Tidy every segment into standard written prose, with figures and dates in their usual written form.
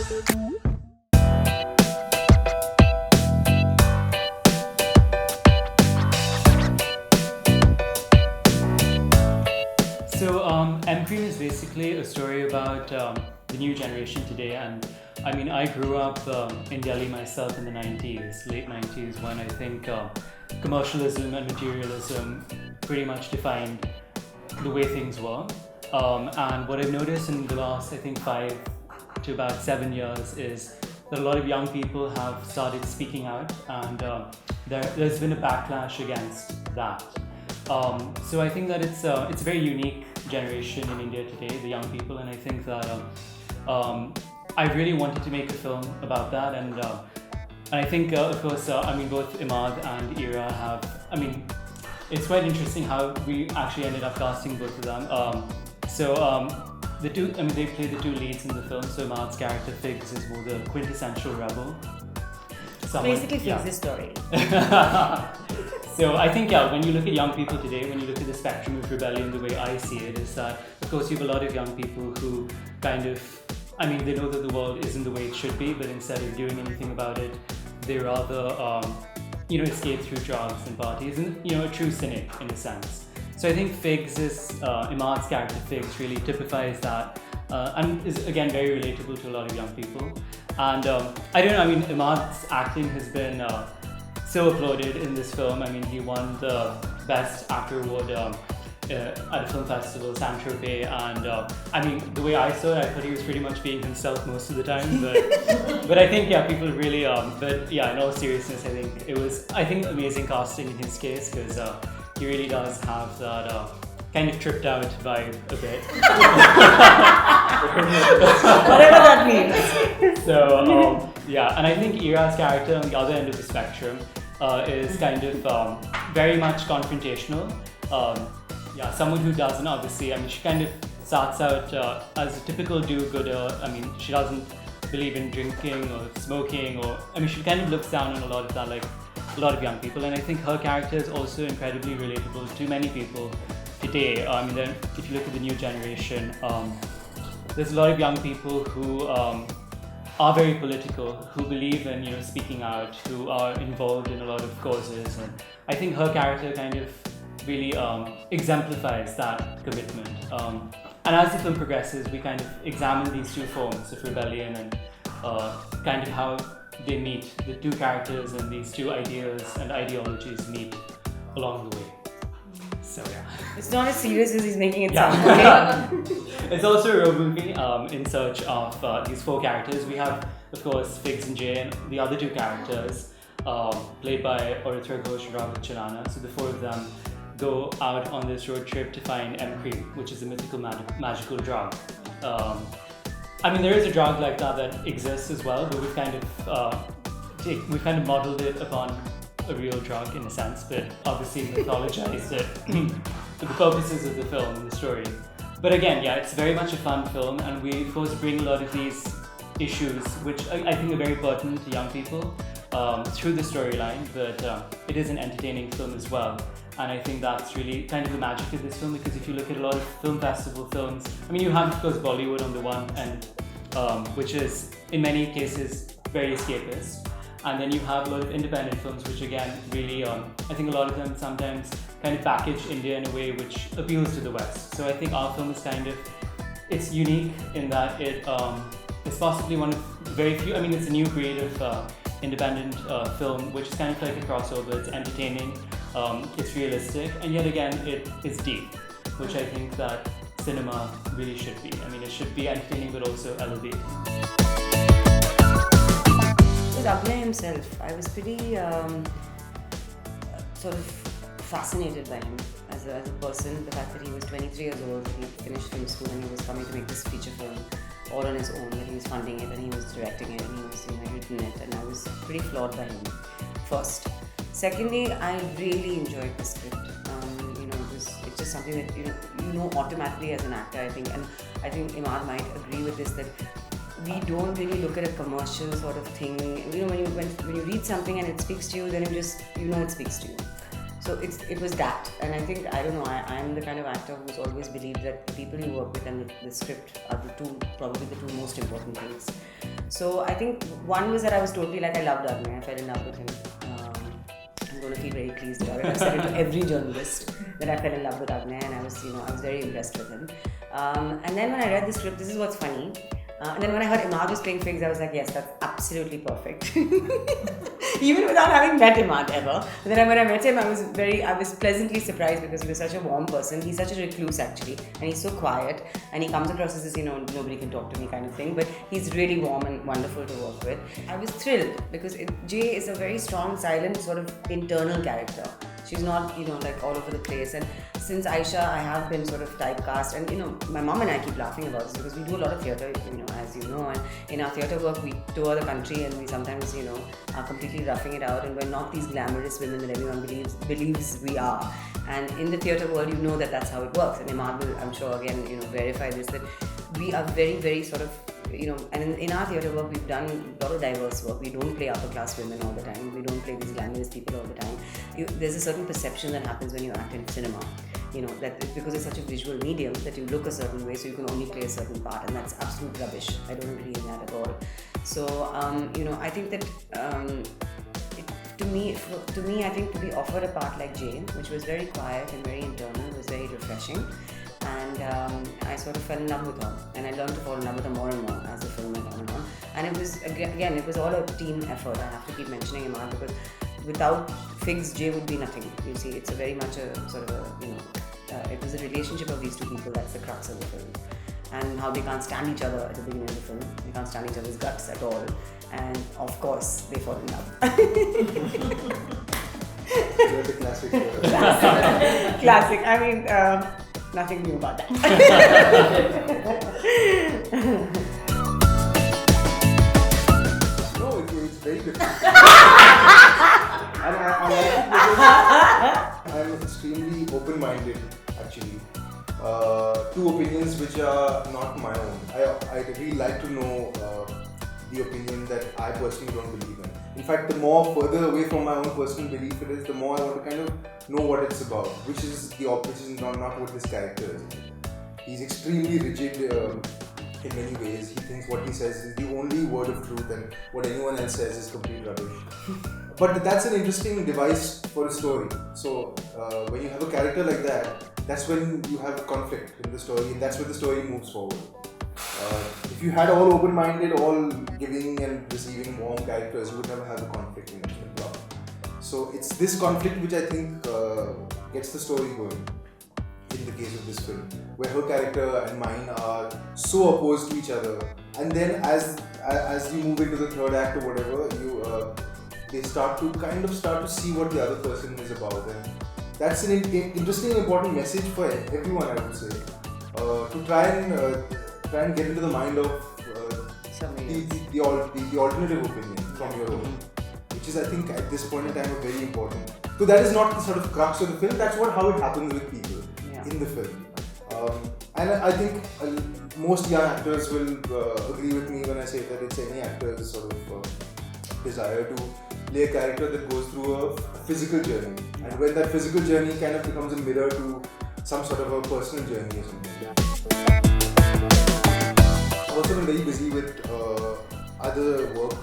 So, M Cream is basically a story about the new generation today. And I mean, I grew up in Delhi myself in the 90s, late 90s, when I think commercialism and materialism pretty much defined the way things were. And what I've noticed in the last, I think, 5 to about 7 years is that a lot of young people have started speaking out, and there's been a backlash against that. So I think that it's a very unique generation in India today, the young people, and I think that I really wanted to make a film about that, and I think of course I mean both Imaad and Ira have. I mean, it's quite interesting how we actually ended up casting both of them. The two, I mean, they play the two leads in the film. So Imaad's character Figs is more the quintessential rebel. Basically, Figs' story. So I think, yeah, when you look at young people today, when you look at the spectrum of rebellion, the way I see it is that, of course, you have a lot of young people who kind of, I mean, they know that the world isn't the way it should be, but instead of doing anything about it, they rather, escape through drugs and parties, and, a true cynic in a sense. So I think Imaad's character Figs really typifies that, and is again very relatable to a lot of young people. And I don't know, I mean, Imaad's acting has been so applauded in this film. I mean, he won the Best Actor Award at a film festival, San Tropez, and I mean, the way I saw it, I thought he was pretty much being himself most of the time, but I think, yeah, people really, but yeah, in all seriousness, I think it was, amazing casting in his case, because he really does have that kind of tripped out vibe a bit. Whatever that means. So, yeah, and I think Ira's character on the other end of the spectrum is kind of very much confrontational. Someone who doesn't, obviously, I mean, she kind of starts out as a typical do-gooder. I mean, she doesn't believe in drinking or smoking, or, I mean, she kind of looks down on a lot of that, like a lot of young people. And I think her character is also incredibly relatable to many people today. I mean, if you look at the new generation, there's a lot of young people who are very political, who believe in speaking out, who are involved in a lot of causes, and I think her character kind of really exemplifies that commitment. And as the film progresses, we kind of examine these two forms of rebellion and kind of how they meet, the two characters and these two ideas and ideologies meet along the way. So yeah. It's not as serious as he's making it sound. Okay? It's also a road movie in search of these four characters. We have, of course, Figs and Jay, and the other two characters played by Oritra Ghosh and Robert Chalana. So the four of them go out on this road trip to find M Cream, which is a mythical magical drug. I mean, there is a drug like that exists as well, but we've kind of modeled it upon a real drug in a sense, but obviously mythologized it for the purposes of the film and the story. But again, yeah, it's very much a fun film, and we of course bring a lot of these issues, which I think are very pertinent to young people, through the storyline, but it is an entertaining film as well. And I think that's really kind of the magic of this film, because if you look at a lot of film festival films, I mean, you have, of course, Bollywood on the one end, which is, in many cases, very escapist. And then you have a lot of independent films, which again, really, I think a lot of them sometimes kind of package India in a way which appeals to the West. So I think our film is it's unique in that it's possibly one of very few, I mean, it's a new breed of independent film, which is kind of like a crossover. It's entertaining, it's realistic, and yet again, it is deep, which I think that cinema really should be. I mean, it should be entertaining, but also elevating. With Agneya himself, I was pretty sort of fascinated by him as a person. The fact that he was 23 years old, he finished film school, and he was coming to make this feature film all on his own, that he was funding it and he was directing it and he was written it, and I was pretty floored by him, first. Secondly, I really enjoyed the script. It's just something that you know automatically as an actor, I think, and I think Imaad might agree with this, that we don't really look at a commercial sort of thing. When you read something and it speaks to you, then it speaks to you. So it was that, and I think, I don't know, I'm the kind of actor who's always believed that the people you work with and the script are probably the two most important things. So I think one was that I was totally like, I loved Agneya. I fell in love with him. I'm going to feel very pleased about it. I've said it to every journalist that I fell in love with Agneya, and I was very impressed with him. And then when I read the script, this is what's funny. And then when I heard Imaad was playing Figs, I was like, yes, that's absolutely perfect. Even without having met Imaad ever. But then when I met him, I was pleasantly surprised because he was such a warm person. He's such a recluse actually, and he's so quiet, and he comes across as this, nobody can talk to me kind of thing, but he's really warm and wonderful to work with. I was thrilled because Jay is a very strong, silent, sort of internal character. She's not, like all over the place. And since Aisha, I have been sort of typecast. And, my mom and I keep laughing about this because we do a lot of theatre, as you know. And in our theatre work, we tour the country and we sometimes, are completely roughing it out. And we're not these glamorous women that everyone believes we are. And in the theatre world, you know that that's how it works. And Imaad will, I'm sure, again, verify this, that we are very, very sort of, and in our theatre work, we've done a lot of diverse work. We don't play upper class women all the time. We don't play these glamorous people all the time. There's a certain perception that happens when you act in cinema. That because it's such a visual medium that you look a certain way, so you can only play a certain part, and that's absolute rubbish. I don't agree in that at all. So, I think that to me, I think to be offered a part like Jane, which was very quiet and very internal, was very refreshing. And I sort of fell in love with her, and I learned to fall in love with her more and more as the film went on and on. And it was, again, it was all a team effort. I have to keep mentioning Imaad because without Figs, Jay would be nothing. You see, it's a very much a sort of a, it was a relationship of these two people that's the crux of the film. And how they can't stand each other at the beginning of the film. They can't stand each other's guts at all. And of course, they fall in love. That's a classic. Classic. I mean, nothing new about that. No, it's very different. And I'm extremely open-minded, actually. Two opinions which are not my own. I really like to know the opinion that I personally don't believe in. In fact, the more further away from my own personal belief it is, the more I want to kind of know what it's about, which is the opposite, not what this character is. He's extremely rigid in many ways. He thinks what he says is the only word of truth, and what anyone else says is complete rubbish. But that's an interesting device for a story. So when you have a character like that, that's when you have conflict in the story, and that's when the story moves forward. If you had all open-minded, all giving and receiving warm characters, you would never have a conflict in the plot. So it's this conflict which I think gets the story going. In the case of this film, where her character and mine are so opposed to each other, and then as you move into the third act or whatever, they start to see what the other person is about, and that's an interesting and important message for everyone, I would say, to try and get into the mind of the alternative opinion from your own, which is, I think, at this point in time, very important. So that is not the sort of crux of the film. That's how it happens with people in the film. And I think most young actors will agree with me when I say that it's any actor's sort of desire to play a character that goes through a physical journey. And when that physical journey kind of becomes a mirror to some sort of a personal journey or something. I've also been very busy with other work,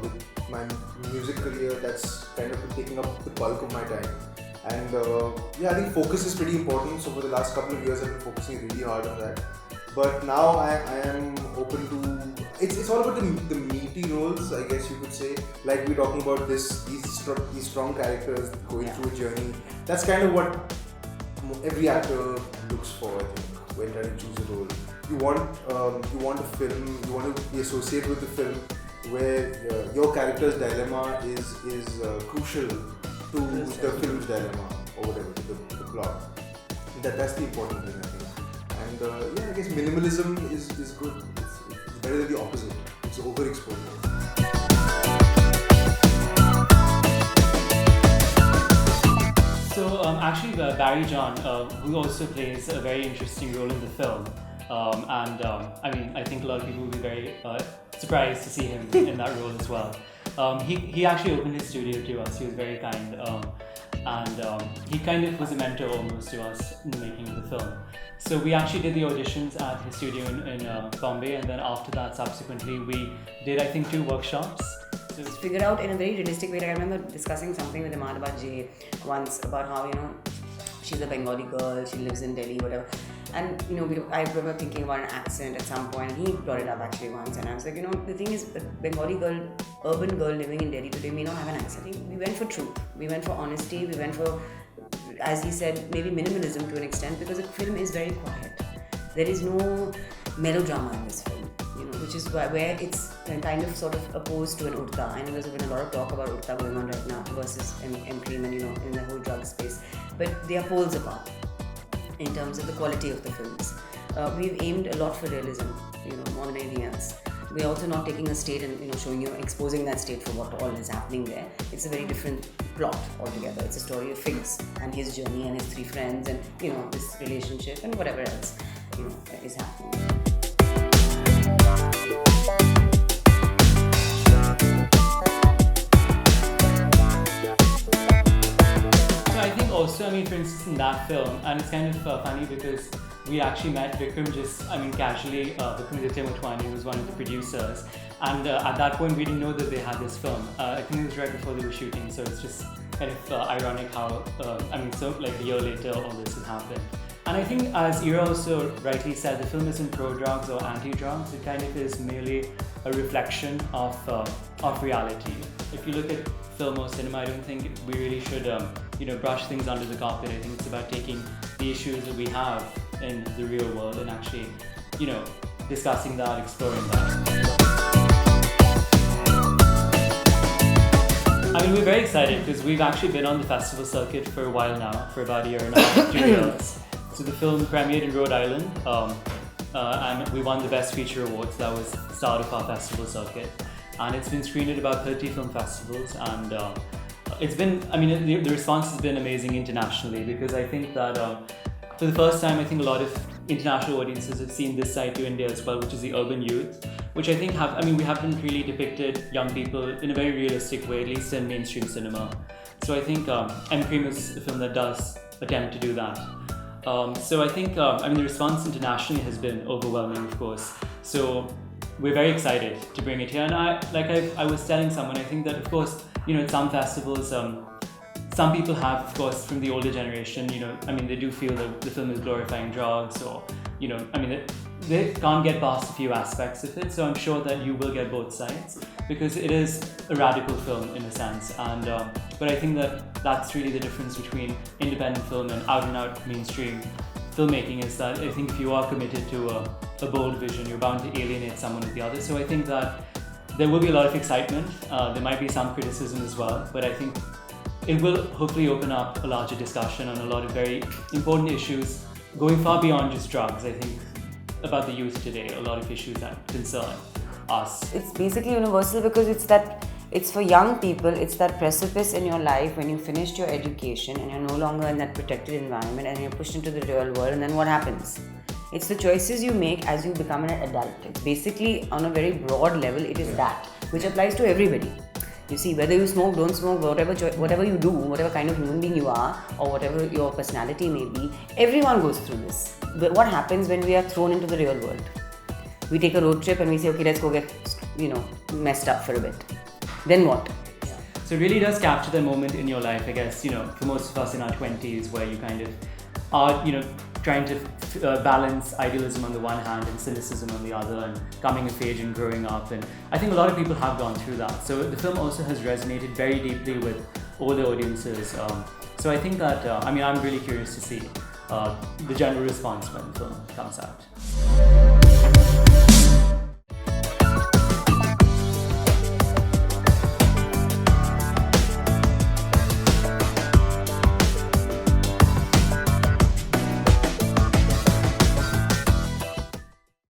with my music career that's kind of been taking up the bulk of my time. And I think focus is pretty important. So for the last couple of years, I've been focusing really hard on that. But now I am open to. It's all about the meaty roles, I guess you could say. Like we're talking about these strong characters going through a journey. That's kind of what every actor looks for, I think, when trying to choose a role. You want a film. You want to be associated with the film where your character's dilemma is crucial to the film's dilemma or whatever, to the plot. That's the important thing, I think. And I guess minimalism is good. It's better than the opposite. It's overexposure. So actually, Barry John, who also plays a very interesting role in the film, I think a lot of people will be very surprised to see him in that role as well. He actually opened his studio to us. He was very kind. and he kind of was a mentor almost to us in the making of the film. So we actually did the auditions at his studio in Bombay, and then after that, subsequently, we did, I think, 2 workshops. So figured out in a very realistic way. Like I remember discussing something with Imaad about Jay once about how, you know, she's a Bengali girl, she lives in Delhi, whatever. And, you know, I remember thinking about an accent at some point, and he brought it up actually once, and I was like, you know, the thing is, a Bengali girl, urban girl living in Delhi today may not have an accent. We went for truth, we went for honesty, we went for, as he said, maybe minimalism to an extent, because the film is very quiet. There is no melodrama in this film, you know, which is where it's kind of sort of opposed to an Urta. I know there's been a lot of talk about Urta going on right now versus M-Cream and, you know, in the whole drug space, but they are poles apart in terms of the quality of the films. We've aimed a lot for realism, you know, more than anything else. We're also not taking a state and, you know, showing you, exposing that state for what all is happening there. It's a very different plot altogether. It's a story of Figs and his journey and his 3 friends and, you know, this relationship and whatever else, you know, is happening. Also, I mean, for instance, in that film, and it's kind of funny because we actually met Vikram casually. Vikram Motwani was one of the producers, and at that point we didn't know that they had this film. I think it was right before they were shooting, so it's just kind of ironic how, so like a year later all this had happened. And I think, as Ira also rightly said, the film isn't pro-drugs or anti-drugs. It kind of is merely a reflection of reality. If you look at film or cinema, I don't think we really should, brush things under the carpet. I think it's about taking the issues that we have in the real world and actually, discussing that, exploring that. I mean, we're very excited because we've actually been on the festival circuit for a while now, for about a year and a half, 2 years. So the film premiered in Rhode Island, and we won the Best Feature Award. So that was the start of our festival circuit. And it's been screened at about 30 film festivals, and it's been, the response has been amazing internationally, because I think that for the first time, I think a lot of international audiences have seen this side to India as well, which is the urban youth, which I think we haven't really depicted young people in a very realistic way, at least in mainstream cinema. So I think M-Cream is a film that does attempt to do that. So I think, the response internationally has been overwhelming, of course. So we're very excited to bring it here. And I was telling someone, I think that, of course, at some festivals, some people have, of course, from the older generation, they do feel that the film is glorifying drugs, or, they can't get past a few aspects of it. So I'm sure that you will get both sides, because it is a radical film in a sense. And but I think that that's really the difference between independent film and out-and-out mainstream filmmaking, is that I think if you are committed to a bold vision, you're bound to alienate someone with the other. So I think that there will be a lot of excitement. There might be some criticism as well, but I think it will hopefully open up a larger discussion on a lot of very important issues, going far beyond just drugs. I think about the youth today, a lot of issues that concern us. It's basically universal, because it's for young people. It's that precipice in your life when you finished your education and you're no longer in that protected environment and you're pushed into the real world, and then what happens? It's the choices you make as you become an adult. It's basically, on a very broad level, it is that, which applies to everybody. You see, whether you smoke, don't smoke, whatever you do, whatever kind of human being you are, or whatever your personality may be, everyone goes through this. But what happens when we are thrown into the real world? We take a road trip and we say, okay, let's go get, messed up for a bit. Then what? So it really does capture the moment in your life, I guess, for most of us in our 20s, where you kind of are, trying to balance idealism on the one hand and cynicism on the other, and coming of age and growing up. And I think a lot of people have gone through that. So the film also has resonated very deeply with older audiences. So I think that, I'm really curious to see the general response when the film comes out.